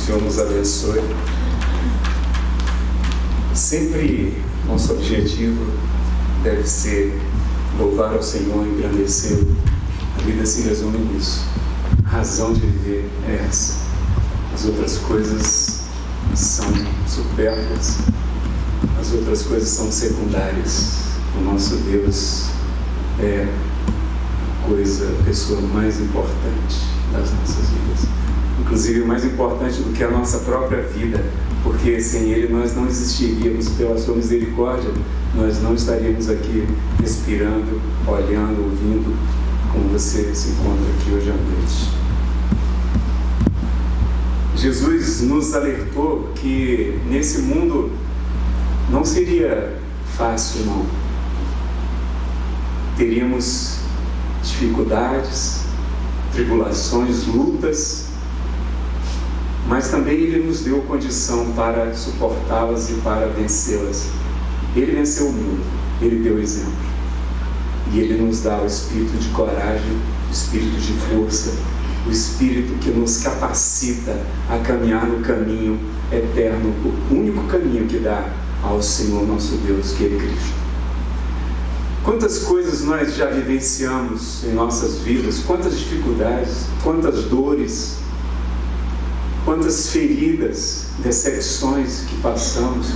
Senhor nos abençoe. Sempre nosso objetivo deve ser louvar ao Senhor, engrandecê-lo. A vida se resume nisso. A razão de viver é essa. As outras coisas são supérfluas. As outras coisas são secundárias. O nosso Deus é a pessoa mais importante das nossas vidas. Inclusive mais importante do que a nossa própria vida, porque sem Ele nós não existiríamos. Pela sua misericórdia, nós não estaríamos aqui respirando, olhando, ouvindo, como você se encontra aqui hoje à noite. Jesus nos alertou que nesse mundo não seria fácil, não. Teríamos dificuldades, tribulações, lutas, mas também Ele nos deu condição para suportá-las e para vencê-las. Ele venceu o mundo, Ele deu exemplo. E Ele nos dá o espírito de coragem, o espírito de força, o espírito que nos capacita a caminhar no caminho eterno, o único caminho que dá ao Senhor nosso Deus, que é Cristo. Quantas coisas nós já vivenciamos em nossas vidas, quantas dificuldades, quantas dores, quantas feridas, decepções que passamos.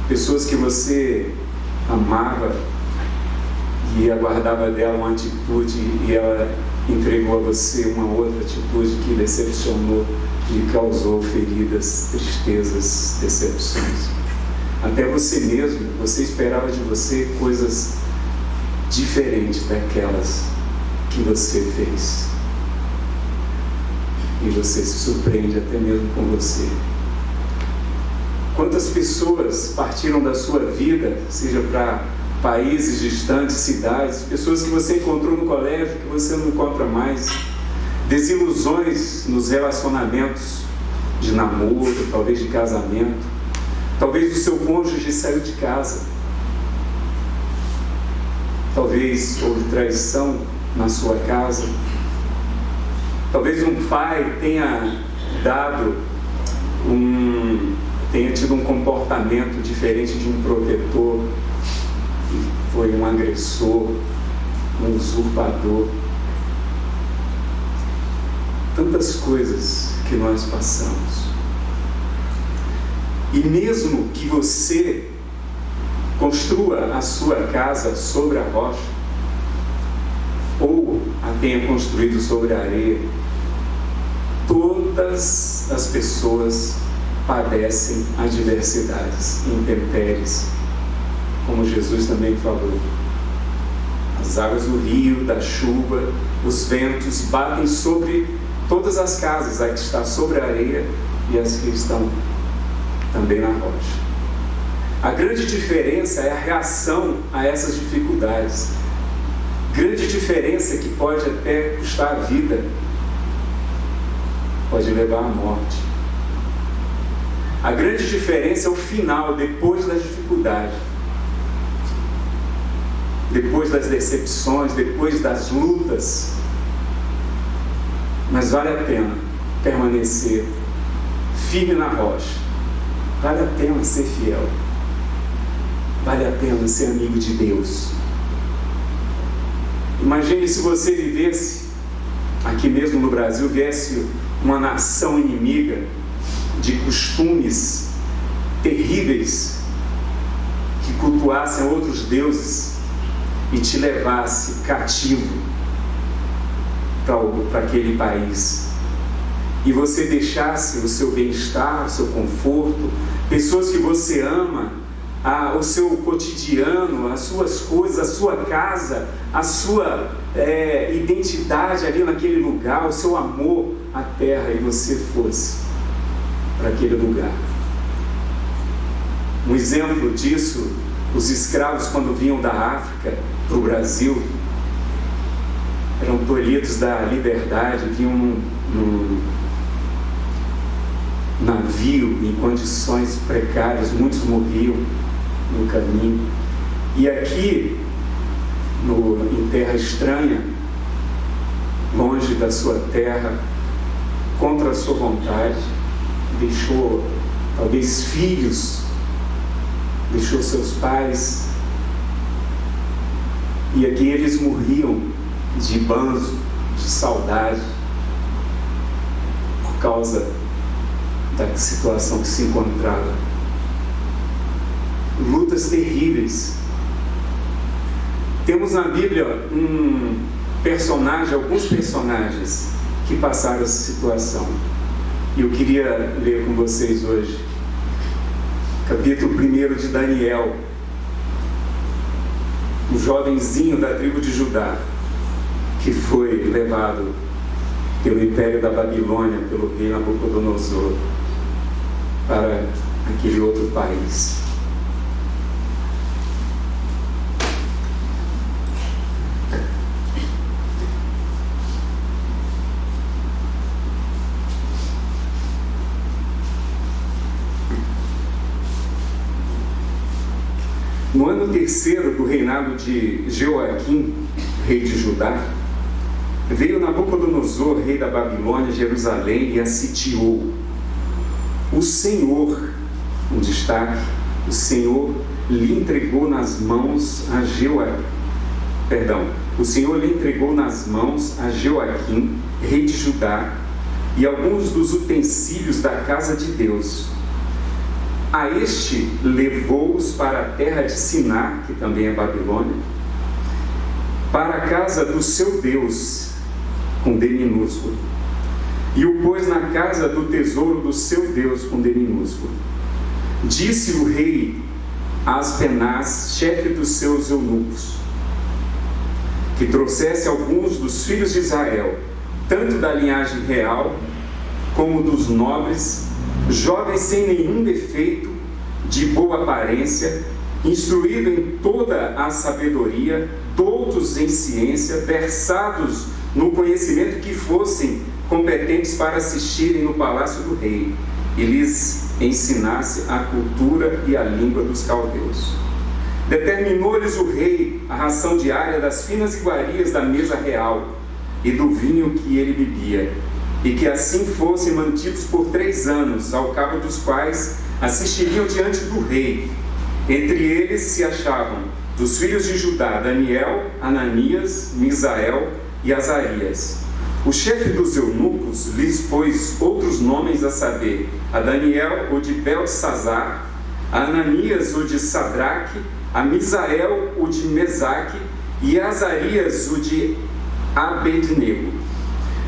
Pessoas que você amava e aguardava dela uma atitude e ela entregou a você uma outra atitude que decepcionou e causou feridas, tristezas, decepções. Até você mesmo, você esperava de você coisas diferentes daquelas que você fez. E você se surpreende até mesmo com você. Quantas pessoas partiram da sua vida, seja para países distantes, cidades, pessoas que você encontrou no colégio, que você não encontra mais, desilusões nos relacionamentos de namoro, talvez de casamento, talvez o seu cônjuge saiu de casa, talvez houve traição na sua casa, talvez um pai tenha tido um comportamento diferente de um protetor, foi um agressor, um usurpador. Tantas coisas que nós passamos. E mesmo que você construa a sua casa sobre a rocha, ou a tenha construído sobre a areia, todas as pessoas padecem adversidades, intempéries, como Jesus também falou. As águas do rio, da chuva, os ventos batem sobre todas as casas, a que está sobre a areia e as que estão também na rocha. A grande diferença é a reação a essas dificuldades. Grande diferença que pode até custar a vida, pode levar à morte. A grande diferença é o final, depois da dificuldade, depois das decepções, depois das lutas. Mas vale a pena permanecer firme na rocha. Vale a pena ser fiel. Vale a pena ser amigo de Deus. Imagine se você vivesse, aqui mesmo no Brasil, viesse uma nação inimiga de costumes terríveis, que cultuassem outros deuses e te levasse cativo para aquele país. E você deixasse o seu bem-estar, o seu conforto, pessoas que você ama, o seu cotidiano, as suas coisas, a sua casa, a sua identidade ali naquele lugar, o seu amor à terra, e você fosse para aquele lugar. Um exemplo disso, os escravos, quando vinham da África para o Brasil, eram tolhidos da liberdade, vinham num navio em condições precárias, muitos morriam no caminho. E aqui, em terra estranha, longe da sua terra, contra a sua vontade, deixou talvez filhos, deixou seus pais, e aqui eles morriam de banzo, de saudade, por causa da situação que se encontrava. Lutas terríveis. Temos na Bíblia alguns personagens que passaram essa situação. E eu queria ler com vocês hoje, capítulo 1 de Daniel, um jovenzinho da tribo de Judá, que foi levado pelo Império da Babilônia, pelo rei Nabucodonosor, para aquele outro país. No ano terceiro do reinado de Jeoaquim, rei de Judá, veio Nabucodonosor, rei da Babilônia, a Jerusalém e a sitiou. O Senhor, um destaque, o Senhor lhe entregou nas mãos a Jeoaquim, rei de Judá, e alguns dos utensílios da casa de Deus. A este levou-os para a terra de Siná, que também é Babilônia, para a casa do seu Deus, com D minúsculo, e o pôs na casa do tesouro do seu Deus, com D minúsculo. Disse o rei a Aspenaz, chefe dos seus eunucos, que trouxesse alguns dos filhos de Israel, tanto da linhagem real como dos nobres, jovens sem nenhum defeito, de boa aparência, instruídos em toda a sabedoria, doutos em ciência, versados no conhecimento, que fossem competentes para assistirem no palácio do rei, e lhes ensinasse a cultura e a língua dos caldeus. Determinou-lhes o rei a ração diária das finas iguarias da mesa real e do vinho que ele bebia, e que assim fossem mantidos por 3 anos, ao cabo dos quais assistiriam diante do rei. Entre eles se achavam, dos filhos de Judá, Daniel, Ananias, Misael e Azarias. O chefe dos eunucos lhes pôs outros nomes, a saber, a Daniel, o de Beltesazar, a Ananias, o de Sadraque, a Misael, o de Mesaque, e a Azarias, o de Abednego.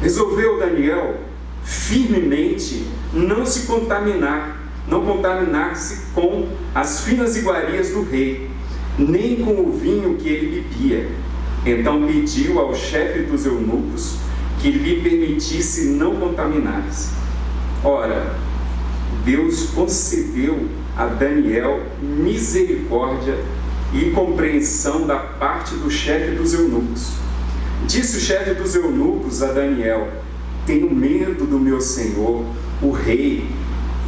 Resolveu Daniel firmemente não contaminar-se com as finas iguarias do rei, nem com o vinho que ele bebia. Então pediu ao chefe dos eunucos que lhe permitisse não contaminar-se. Ora, Deus concedeu a Daniel misericórdia e compreensão da parte do chefe dos eunucos. Disse o chefe dos eunucos a Daniel: tenho medo do meu senhor, o rei,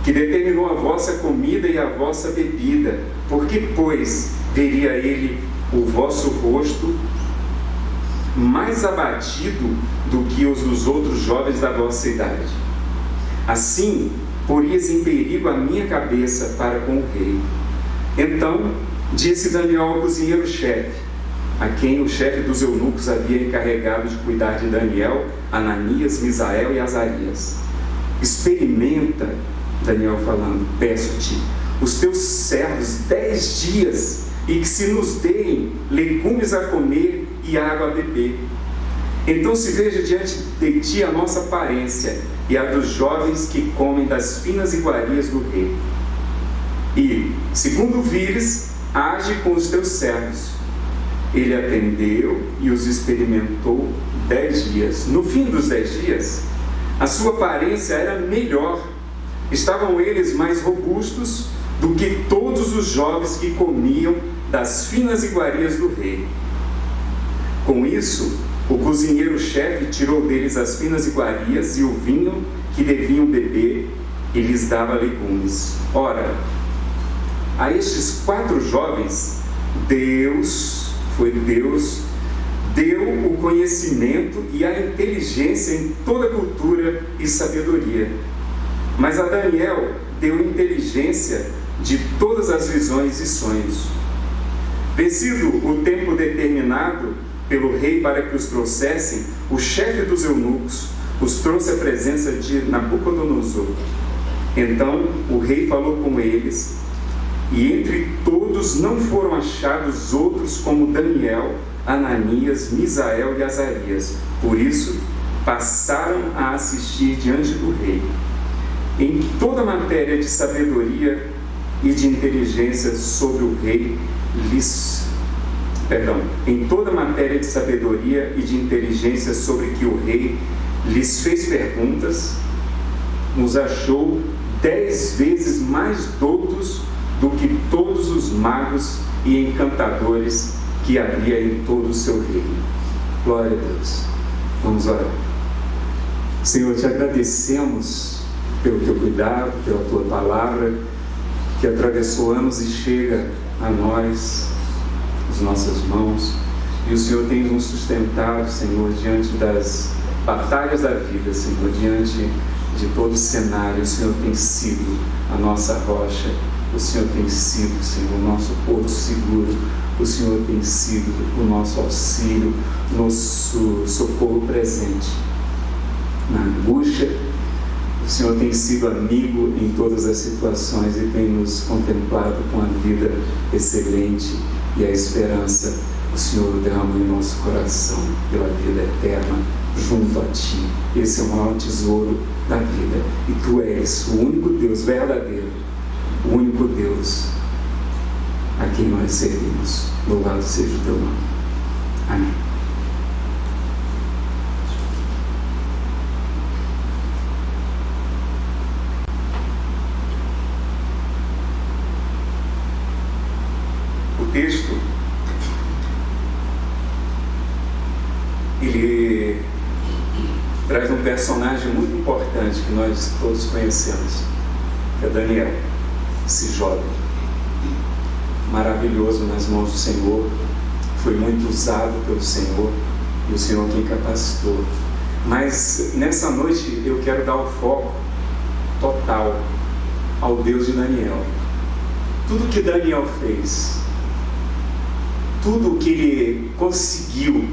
que determinou a vossa comida e a vossa bebida, porque, pois, veria ele o vosso rosto mais abatido do que os dos outros jovens da vossa idade. Assim, porias em perigo a minha cabeça para com o rei. Então, disse Daniel ao cozinheiro-chefe, a quem o chefe dos eunucos havia encarregado de cuidar de Daniel, Ananias, Misael e Azarias: experimenta, Daniel falando, peço-te, os teus servos 10 dias, e que se nos deem legumes a comer e água a beber. Então se veja diante de ti a nossa aparência e a dos jovens que comem das finas iguarias do rei. E, segundo vires, age com os teus servos. Ele atendeu e os experimentou 10 dias. No fim dos 10 dias, a sua aparência era melhor. Estavam eles mais robustos do que todos os jovens que comiam das finas iguarias do rei. Com isso, o cozinheiro-chefe tirou deles as finas iguarias e o vinho que deviam beber, e lhes dava legumes. Ora, a estes 4 jovens, Deus deu o conhecimento e a inteligência em toda cultura e sabedoria. Mas a Daniel deu inteligência de todas as visões e sonhos. Vencido o tempo determinado pelo rei para que os trouxessem, o chefe dos eunucos os trouxe à presença de Nabucodonosor. Então o rei falou com eles, e entre todos não foram achados outros como Daniel, Ananias, Misael e Azarias. Por isso passaram a assistir diante do rei. Em toda matéria de sabedoria e de inteligência sobre o rei em toda matéria de sabedoria e de inteligência sobre que o rei lhes fez perguntas, nos achou 10 vezes mais doutos do que todos os magos e encantadores que havia em todo o seu reino. Glória a Deus. Vamos orar. Senhor, te agradecemos pelo teu cuidado, pela tua palavra, que atravessou anos e chega a nós, as nossas mãos, e o Senhor tem nos sustentado, Senhor, diante das batalhas da vida, Senhor, diante de todo o cenário. O Senhor tem sido a nossa rocha, o Senhor tem sido, Senhor, o nosso porto seguro, o Senhor tem sido o nosso auxílio, nosso socorro presente na angústia. O Senhor tem sido amigo em todas as situações e tem nos contemplado com a vida excelente e a esperança. O Senhor derramou em nosso coração pela vida eterna junto a Ti. Esse é o maior tesouro da vida. E Tu és o único Deus verdadeiro, o único Deus a quem nós servimos. Louvado seja o Teu nome. Amém. O texto, ele traz um personagem muito importante que nós todos conhecemos, que é Daniel, esse jovem maravilhoso nas mãos do Senhor, foi muito usado pelo Senhor, e o Senhor quem capacitou. Mas nessa noite eu quero dar o foco total ao Deus de Daniel. Tudo que Daniel fez, tudo que ele conseguiu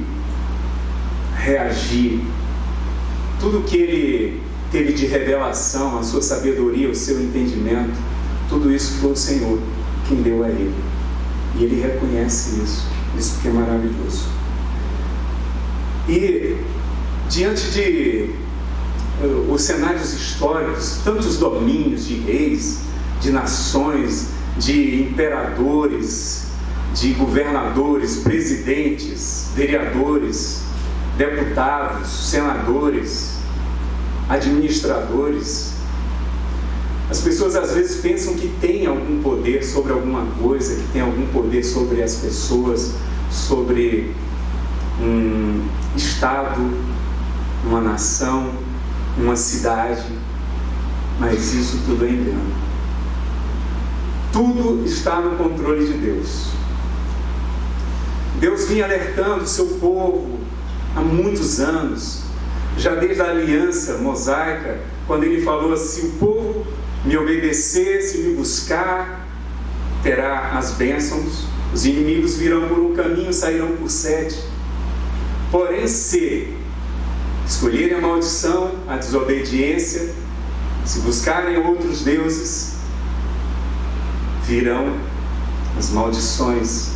reagir, tudo que ele teve de revelação, a sua sabedoria, o seu entendimento, tudo isso foi o Senhor quem deu a ele. E ele reconhece isso que é maravilhoso. E diante de os cenários históricos, tantos domínios de reis, de nações, de imperadores, de governadores, presidentes, vereadores, deputados, senadores, administradores, as pessoas às vezes pensam que tem algum poder sobre alguma coisa, que tem algum poder sobre as pessoas, sobre um estado, uma nação, uma cidade, mas isso tudo é engano. Tudo está no controle de Deus. Deus vinha alertando o seu povo há muitos anos, já desde a aliança mosaica, quando ele falou assim: o povo me obedecer, se me buscar, terá as bênçãos, os inimigos virão por um caminho, sairão por 7. Porém, se escolherem a maldição, a desobediência, se buscarem outros deuses, virão as maldições,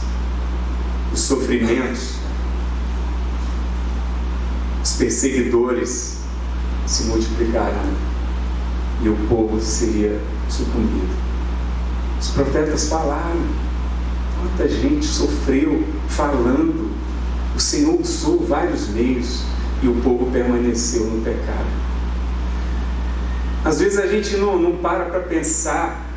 os sofrimentos, os perseguidores se multiplicarão e o povo seria sucumbido. Os profetas falaram, quanta gente sofreu falando, o Senhor usou vários meios e o povo permaneceu no pecado. Às vezes a gente não para pensar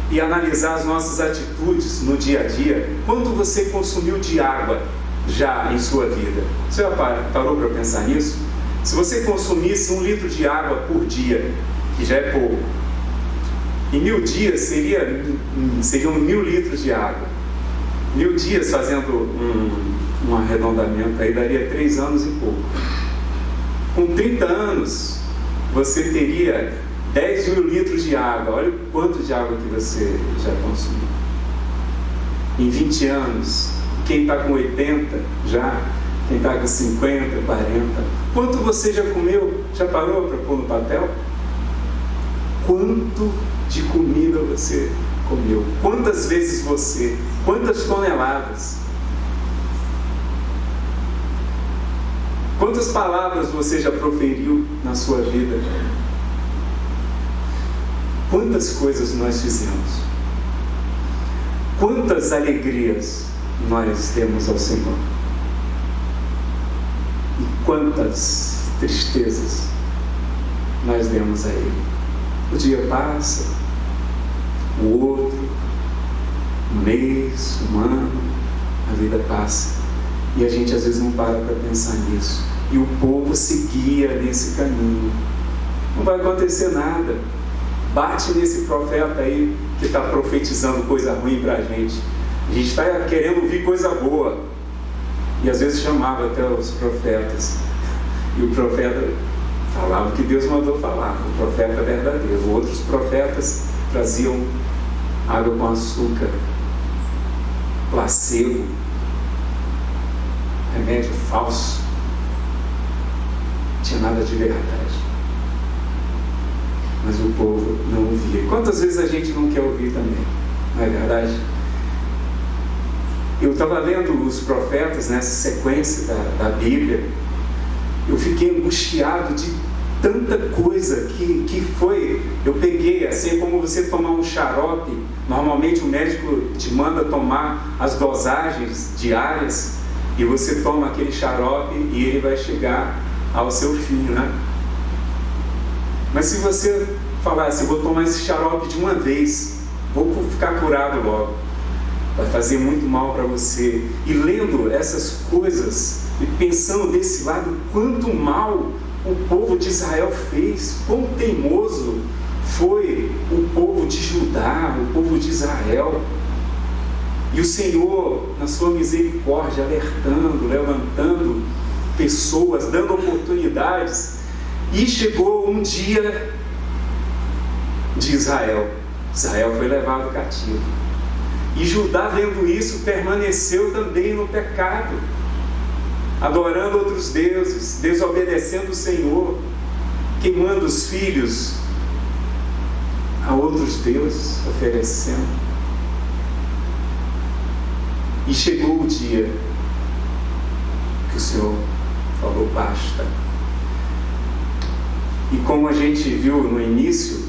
e analisar as nossas atitudes no dia a dia. Quanto você consumiu de água já em sua vida? Você já parou para pensar nisso? Se você consumisse 1 litro de água por dia, que já é pouco, em 1000 dias seriam 1000 litros de água. 1000 dias fazendo um arredondamento aí, daria 3 anos e pouco. Com 30 anos, você teria 10 mil litros de água. Olha o quanto de água que você já consumiu. Em 20 anos, quem está com 80 já, quem está com 50, 40, quanto você já comeu? Já parou para pôr no papel? Quanto de comida você comeu? Quantas vezes você? Quantas toneladas? Quantas palavras você já proferiu na sua vida? Quantas coisas nós fizemos? Quantas alegrias nós demos ao Senhor? E quantas tristezas nós demos a Ele? O dia passa, o outro, um mês, um ano, a vida passa. E a gente às vezes não para pensar nisso. E o povo seguia nesse caminho. Não vai acontecer nada. Bate nesse profeta aí que está profetizando coisa ruim para a gente. A gente está querendo ouvir coisa boa. E às vezes chamava até os profetas. E o profeta falava o que Deus mandou falar. O profeta verdadeiro. Outros profetas traziam água com açúcar, placebo, remédio falso. Não tinha nada de verdade. Mas o povo não ouvia. Quantas vezes a gente não quer ouvir também? Não é verdade? Eu estava lendo os profetas nessa sequência da Bíblia. Eu fiquei angustiado de tanta coisa que foi. Eu peguei, assim como você tomar um xarope. Normalmente o médico te manda tomar as dosagens diárias. E você toma aquele xarope e ele vai chegar ao seu fim, né? Mas se você falar assim, vou tomar esse xarope de uma vez, vou ficar curado logo, vai fazer muito mal para você. E lendo essas coisas e pensando desse lado, quanto mal o povo de Israel fez, quão teimoso foi o povo de Judá, o povo de Israel. E o Senhor, na sua misericórdia, alertando, levantando pessoas, dando oportunidades. E chegou um dia de Israel. Israel foi levado cativo. E Judá, vendo isso, permaneceu também no pecado, adorando outros deuses, desobedecendo o Senhor, queimando os filhos a outros deuses, oferecendo. E chegou o dia que o Senhor falou, basta. E como a gente viu no início,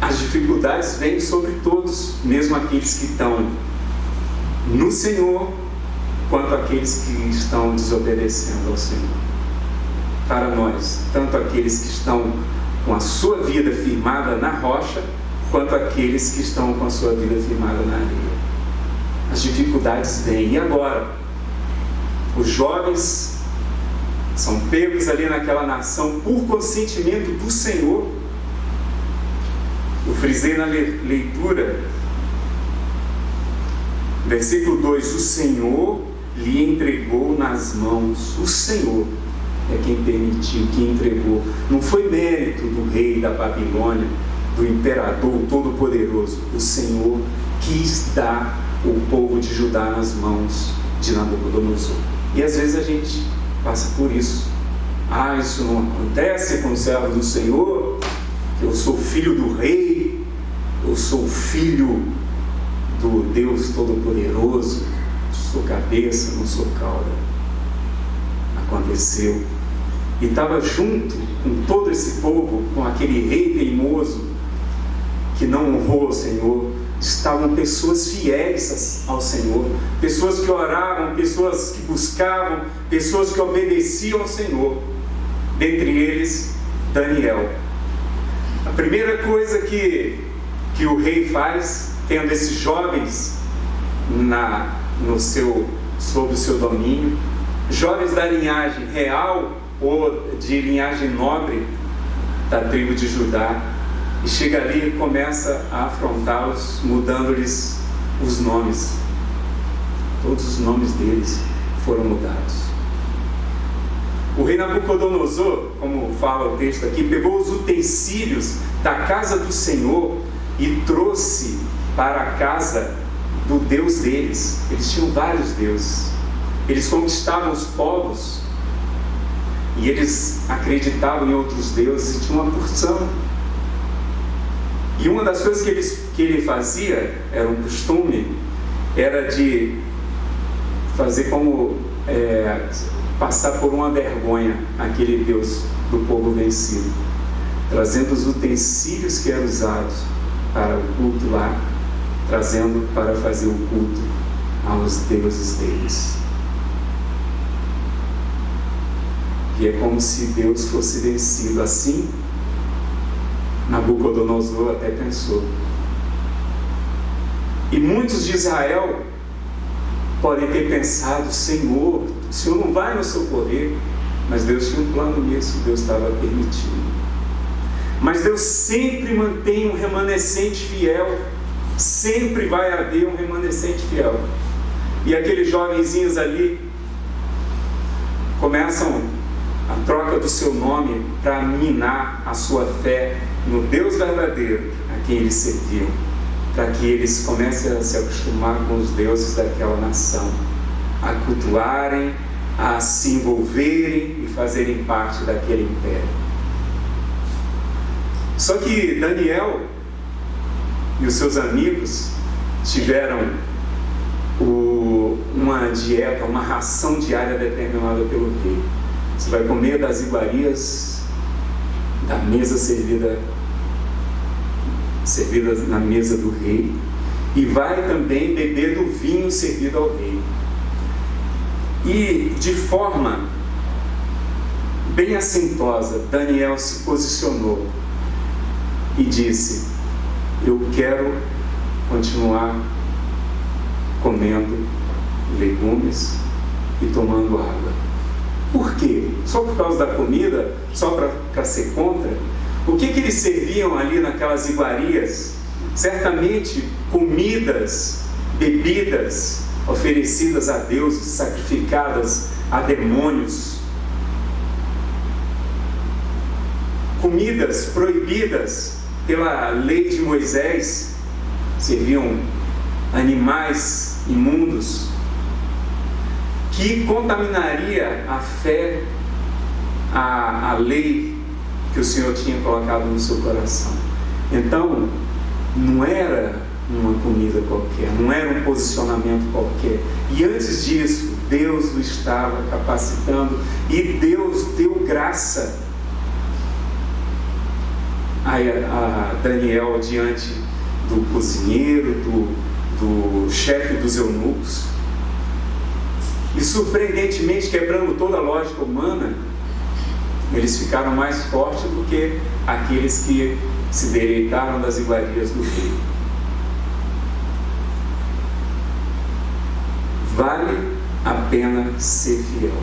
as dificuldades vêm sobre todos, mesmo aqueles que estão no Senhor, quanto aqueles que estão desobedecendo ao Senhor. Para nós, tanto aqueles que estão com a sua vida firmada na rocha, quanto aqueles que estão com a sua vida firmada na areia. As dificuldades vêm. E agora? Os jovens são pegos ali naquela nação por consentimento do Senhor. Eu frisei na leitura, versículo 2: o Senhor lhe entregou nas mãos. O Senhor é quem permitiu, quem entregou. Não foi mérito do rei da Babilônia, do imperador todo-poderoso. O Senhor quis dar o povo de Judá nas mãos de Nabucodonosor. E às vezes a gente passa por isso. Isso não acontece com os servos do Senhor. Eu sou filho do rei, eu sou filho do Deus Todo-Poderoso, sou cabeça, não sou cauda. Aconteceu. E estava junto com todo esse povo, com aquele rei teimoso que não honrou o Senhor. Estavam pessoas fiéis ao Senhor, pessoas que oravam, pessoas que buscavam, pessoas que obedeciam ao Senhor. Dentre eles, Daniel. A primeira coisa que o rei faz, tendo esses jovens sob o seu domínio, jovens da linhagem real ou de linhagem nobre da tribo de Judá, e chega ali e começa a afrontá-los, mudando-lhes os nomes. Todos os nomes deles foram mudados. O rei Nabucodonosor, como fala o texto aqui, pegou os utensílios da casa do Senhor e trouxe para a casa do Deus deles. Eles tinham vários deuses. Eles conquistavam os povos e eles acreditavam em outros deuses e tinham uma porção. E uma das coisas que ele fazia, era um costume, era de fazer como passar por uma vergonha aquele Deus do povo vencido, trazendo os utensílios que eram usados para o culto lá, trazendo para fazer o culto aos deuses deles. E é como se Deus fosse vencido. Assim, Nabucodonosor até pensou. E muitos de Israel podem ter pensado: Senhor, o Senhor não vai nos socorrer. Mas Deus tinha um plano nisso, Deus estava permitindo. Mas Deus sempre mantém um remanescente fiel. Sempre vai haver um remanescente fiel. E aqueles jovenzinhos ali começam a troca do seu nome para minar a sua fé no Deus verdadeiro a quem eles serviam, para que eles comecem a se acostumar com os deuses daquela nação, a cultuarem, a se envolverem e fazerem parte daquele império. Só que Daniel e os seus amigos tiveram uma dieta, uma ração diária determinada pelo rei. Você vai comer das iguarias da mesa servida na mesa do rei, e vai também beber do vinho servido ao rei. E de forma bem assintosa, Daniel se posicionou e disse: eu quero continuar comendo legumes e tomando água. Por quê? Só por causa da comida? Só para ser contra? O que eles serviam ali naquelas iguarias? Certamente comidas, bebidas oferecidas a deuses, sacrificadas a demônios. Comidas proibidas pela lei de Moisés, serviam animais imundos, que contaminaria a fé, a lei que o Senhor tinha colocado no seu coração. Então, não era uma comida qualquer, não era um posicionamento qualquer. E antes disso, Deus o estava capacitando, e Deus deu graça a Daniel diante do cozinheiro, do chefe dos eunucos. E surpreendentemente, quebrando toda a lógica humana, eles ficaram mais fortes do que aqueles que se deleitaram das iguarias do rei. Vale a pena ser fiel.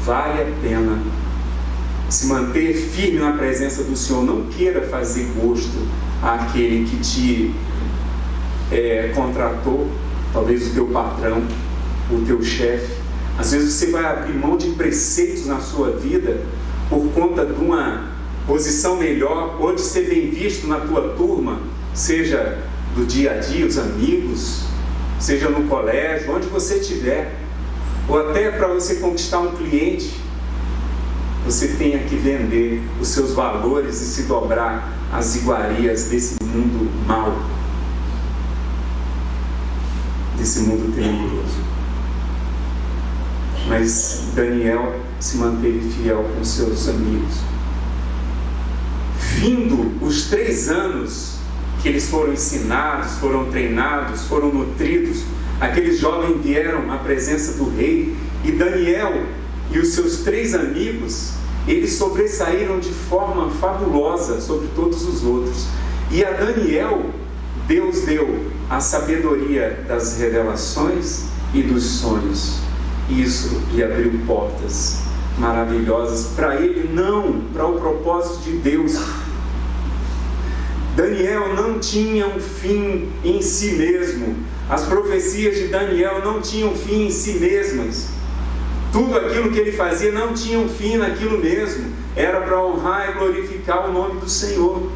Vale a pena se manter firme na presença do Senhor. Não queira fazer gosto àquele que te contratou, talvez o teu patrão, o teu chefe. Às vezes você vai abrir mão de preceitos na sua vida por conta de uma posição melhor, ou de ser bem visto na tua turma, seja do dia a dia, os amigos, seja no colégio, onde você estiver, ou até para você conquistar um cliente. Você tenha que vender os seus valores e se dobrar às iguarias desse mundo mau, desse mundo tenebroso. Mas Daniel se manteve fiel com seus amigos. Vindo os 3 anos que eles foram ensinados, foram treinados, foram nutridos, aqueles jovens vieram à presença do rei, e Daniel e os seus 3 amigos, eles sobressaíram de forma fabulosa sobre todos os outros. E a Daniel, Deus deu a sabedoria das revelações e dos sonhos. Isso lhe abriu portas maravilhosas para ele, não para o propósito de Deus. Daniel não tinha um fim em si mesmo. As profecias de Daniel não tinham fim em si mesmas. Tudo aquilo que ele fazia não tinha um fim naquilo mesmo. Era para honrar e glorificar o nome do Senhor.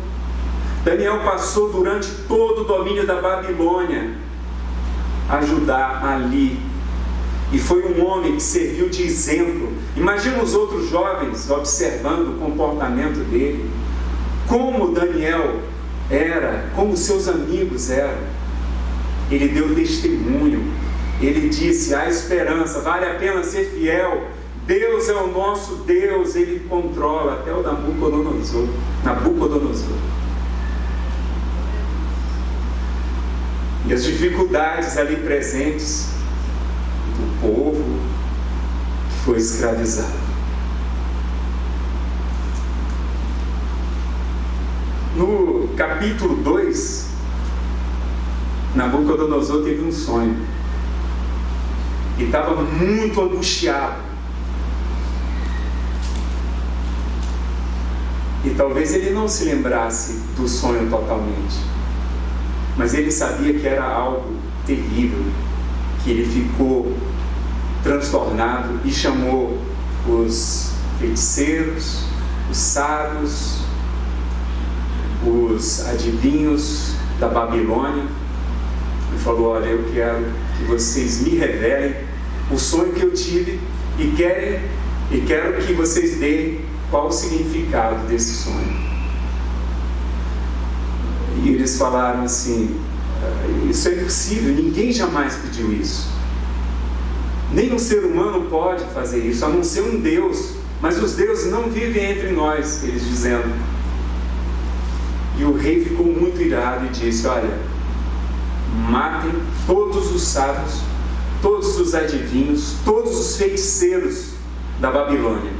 Daniel passou durante todo o domínio da Babilônia a ajudar ali. E foi um homem que serviu de exemplo. Imagina os outros jovens observando o comportamento dele. Como Daniel era, como seus amigos eram. Ele deu testemunho. Ele disse: há esperança, vale a pena ser fiel. Deus é o nosso Deus, Ele controla. Até o Nabucodonosor. E as dificuldades ali presentes do povo que foi escravizado. No capítulo 2, Nabucodonosor teve um sonho e estava muito angustiado. E talvez ele não se lembrasse do sonho totalmente, mas ele sabia que era algo terrível, que ele ficou transtornado e chamou os feiticeiros, os sábios, os adivinhos da Babilônia e falou: olha, eu quero que vocês me revelem o sonho que eu tive e quero que vocês deem qual o significado desse sonho. E eles falaram assim: isso é impossível, ninguém jamais pediu isso. Nem um ser humano pode fazer isso, a não ser um Deus. Mas os deuses não vivem entre nós, eles dizendo. E o rei ficou muito irado e disse: olha, matem todos os sábios, todos os adivinhos, todos os feiticeiros da Babilônia.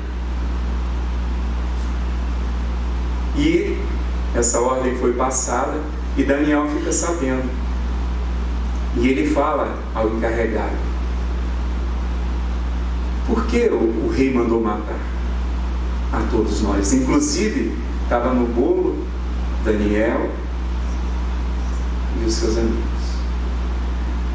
E essa ordem foi passada e Daniel fica sabendo. E ele fala ao encarregado: por que o rei mandou matar a todos nós? Inclusive, estava no bolo Daniel e os seus amigos.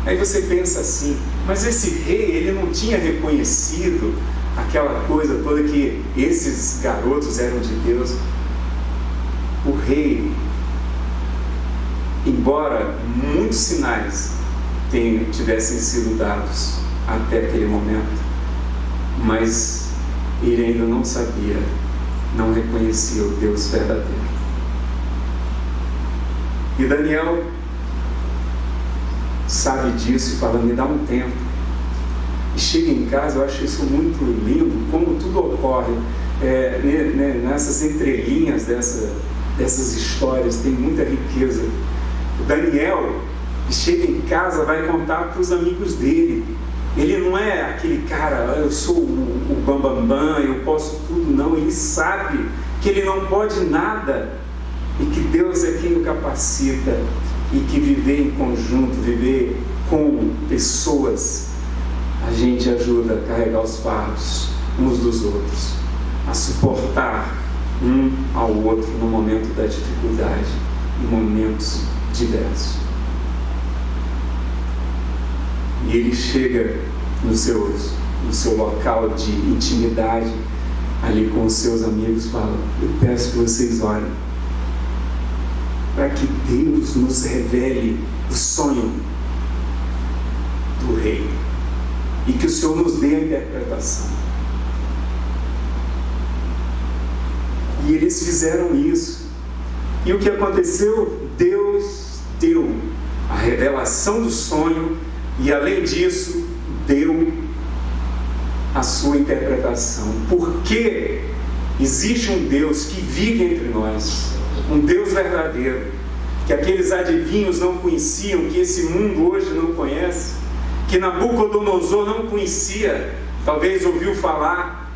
Aí você pensa assim: mas esse rei, ele não tinha reconhecido aquela coisa toda que esses garotos eram de Deus? O rei, embora muitos sinais tivessem sido dados até aquele momento, mas ele ainda não sabia, não reconhecia o Deus verdadeiro. E Daniel sabe disso e fala: me dá um tempo. E chega em casa, eu acho isso muito lindo, como tudo ocorre nessas entrelinhas dessas histórias, tem muita riqueza. O Daniel chega em casa, vai contar para os amigos dele. Ele não é aquele cara: eu sou o bambambam, eu posso tudo. Não, ele sabe que ele não pode nada e que Deus é quem o capacita, e que viver em conjunto, viver com pessoas, a gente ajuda a carregar os fardos uns dos outros, a suportar um ao outro no momento da dificuldade, em momentos diversos. E ele chega no seu local de intimidade, ali com os seus amigos, fala: eu peço que vocês orem para que Deus nos revele o sonho do rei e que o Senhor nos dê a interpretação. E eles fizeram isso. E o que aconteceu? Deus deu a revelação do sonho e, além disso, deu a sua interpretação. Porque existe um Deus que vive entre nós, um Deus verdadeiro, que aqueles adivinhos não conheciam, que esse mundo hoje não conhece, que Nabucodonosor não conhecia, talvez ouviu falar,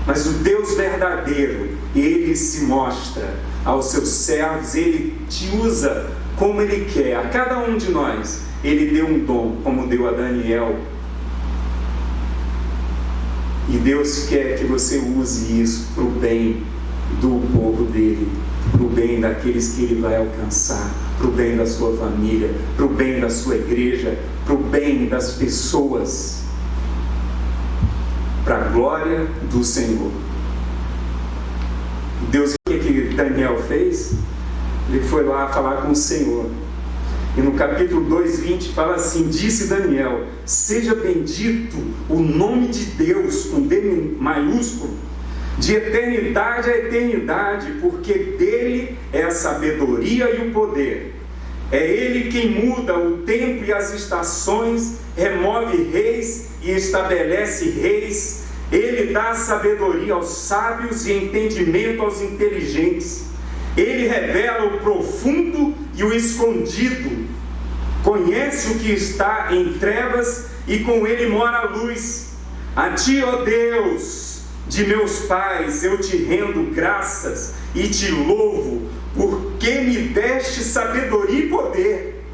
mas o Deus verdadeiro, Ele se mostra aos seus servos, Ele te usa como Ele quer. A cada um de nós, Ele deu um dom, como deu a Daniel. E Deus quer que você use isso para o bem do povo dele, para o bem daqueles que Ele vai alcançar, para o bem da sua família, para o bem da sua igreja, para o bem das pessoas, para a glória do Senhor. Deus, o que Daniel fez? Ele foi lá falar com o Senhor. E no capítulo 2:20 fala assim: disse Daniel: seja bendito o nome de Deus, com D maiúsculo, de eternidade a eternidade, porque dele é a sabedoria e o poder. É ele quem muda o tempo e as estações, remove reis e estabelece reis. Ele dá sabedoria aos sábios e entendimento aos inteligentes. Ele revela o profundo e o escondido. Conhece o que está em trevas e com ele mora a luz. A ti, ó Deus de meus pais, eu te rendo graças e te louvo, porque me deste sabedoria e poder.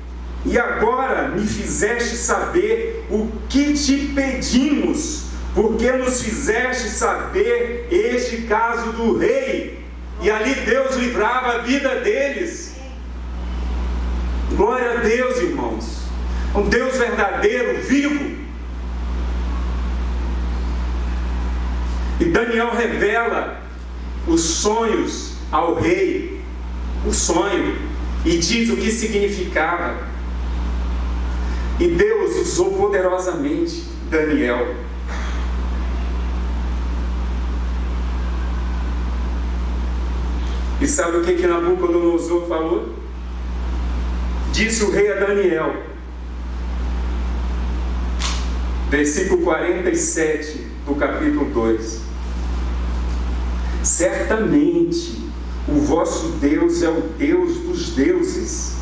E agora me fizeste saber o que te pedimos, porque nos fizeste saber este caso do rei. E ali Deus livrava a vida deles. Glória a Deus, irmãos. Um Deus verdadeiro, vivo. E Daniel revela os sonhos ao rei, o sonho, e diz o que significava. E Deus usou poderosamente Daniel. E sabe o que Nabucodonosor falou? Disse o rei a Daniel, versículo 47 do capítulo 2: certamente o vosso Deus é o Deus dos deuses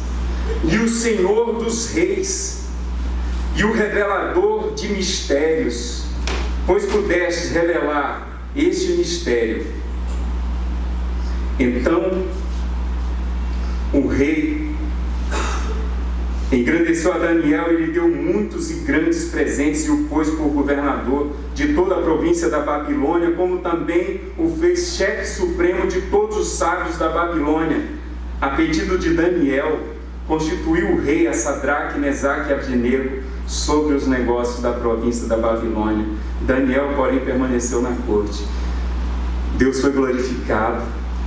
e o Senhor dos reis e o revelador de mistérios, pois pudestes revelar este mistério. Então o rei engrandeceu a Daniel e lhe deu muitos e grandes presentes e o pôs por governador de toda a província da Babilônia, como também o fez chefe supremo de todos os sábios da Babilônia. A pedido de Daniel, constituiu o rei a Sadraque, Mesaque e Abdenego sobre os negócios da província da Babilônia. Daniel, porém, permaneceu na corte. Deus foi glorificado.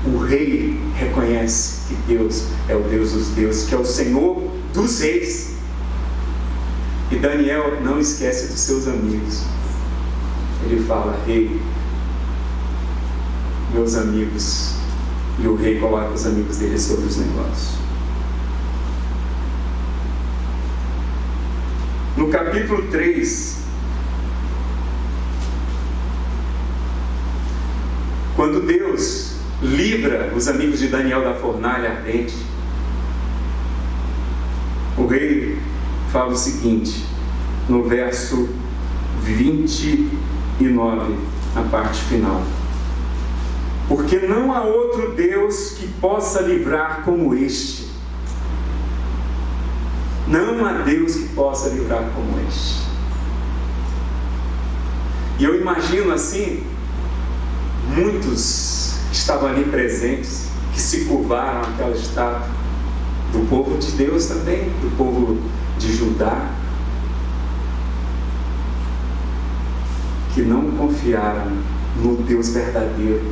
O rei reconhece que Deus é o Deus dos deuses, que é o Senhor dos reis. E Daniel não esquece dos seus amigos. Ele fala: rei, meus amigos. E o rei coloca os amigos dele sobre os negócios. No capítulo 3, quando Deus livra os amigos de Daniel da fornalha ardente, o rei fala o seguinte, no verso 29, na parte final: porque não há outro Deus que possa livrar como este. Não há Deus que possa livrar como este. E eu imagino assim, muitos que estavam ali presentes, que se curvaram àquela estátua, do povo de Deus também, do povo de Judá, que não confiaram no Deus verdadeiro,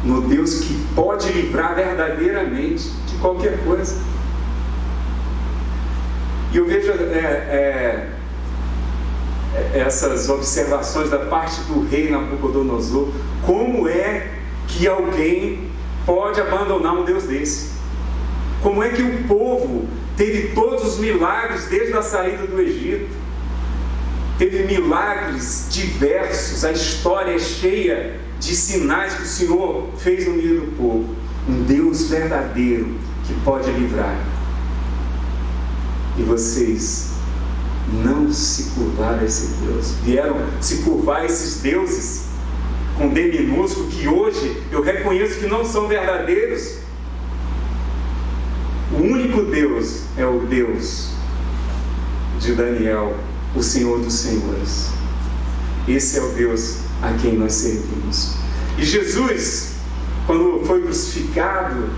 no Deus que pode livrar verdadeiramente de qualquer coisa. E eu vejo essas observações da parte do rei Nabucodonosor. Como é que alguém pode abandonar um Deus desse? Como é que o povo teve todos os milagres desde a saída do Egito? Teve milagres diversos, a história é cheia de sinais que o Senhor fez no meio do povo. Um Deus verdadeiro que pode livrar. E vocês não se curvaram a esse Deus. Vieram se curvar a esses deuses com D minúsculo, que hoje eu reconheço que não são verdadeiros. O único Deus é o Deus de Daniel, o Senhor dos Senhores. Esse é o Deus a quem nós servimos. E Jesus, quando foi crucificado,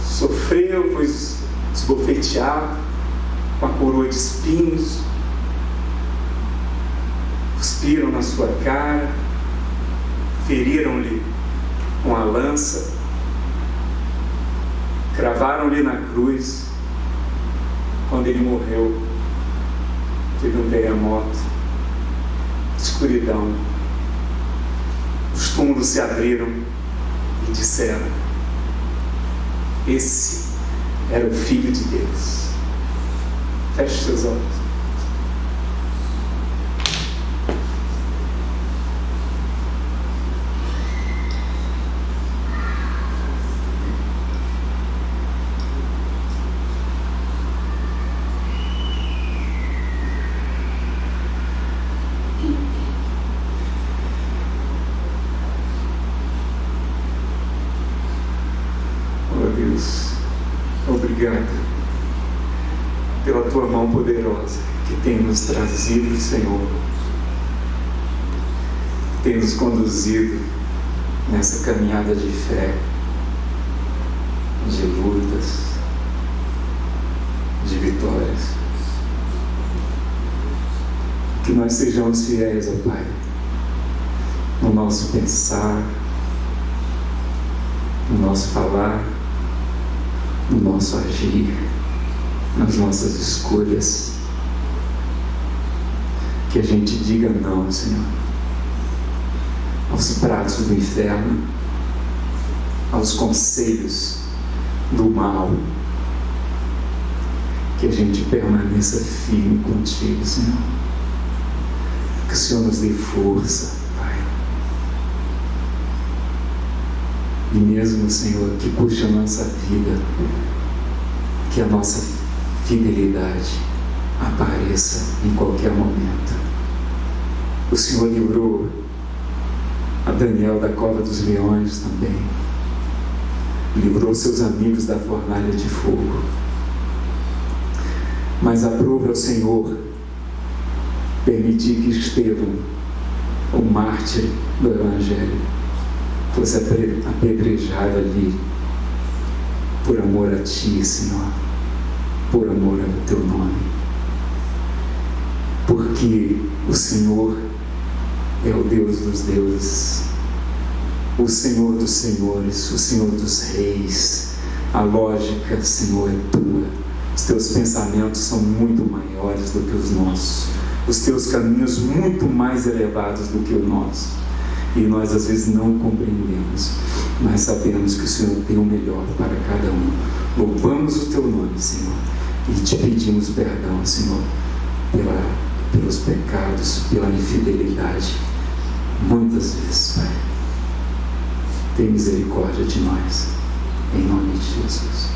sofreu, foi esbofeteado com a coroa de espinhos, cuspiram na sua cara, feriram-lhe com a lança, cravaram-lhe na cruz. Quando ele morreu, teve um terremoto, escuridão. Os túmulos se abriram e disseram: esse era o Filho de Deus. Feche seus olhos. Obrigado pela tua mão poderosa que tem nos trazido, Senhor, que tem nos conduzido nessa caminhada de fé, de lutas, de vitórias. Que nós sejamos fiéis, ó Pai, no nosso pensar, no nosso falar, no nosso agir, nas nossas escolhas. Que a gente diga não, Senhor, aos pratos do inferno, aos conselhos do mal. Que a gente permaneça firme contigo, Senhor. Que o Senhor nos dê força, Pai. E mesmo, Senhor, que custe a nossa vida, que a nossa fidelidade apareça em qualquer momento. O Senhor livrou a Daniel da cova dos leões também. Livrou seus amigos da fornalha de fogo. Mas aprove ao Senhor permitir que Estevão, o mártir do Evangelho, fosse apedrejado ali por amor a Ti, Senhor, por amor ao Teu nome. Porque o Senhor é o Deus dos deuses, o Senhor dos senhores, o Senhor dos reis. A lógica, Senhor, é Tua. Os Teus pensamentos são muito maiores do que os nossos. Os Teus caminhos muito mais elevados do que o nosso. E nós às vezes não compreendemos, mas sabemos que o Senhor tem o melhor para cada um. Louvamos o Teu nome, Senhor, e Te pedimos perdão, Senhor, pelos pecados, pela infidelidade, muitas vezes, Pai. Tem misericórdia de nós, em nome de Jesus.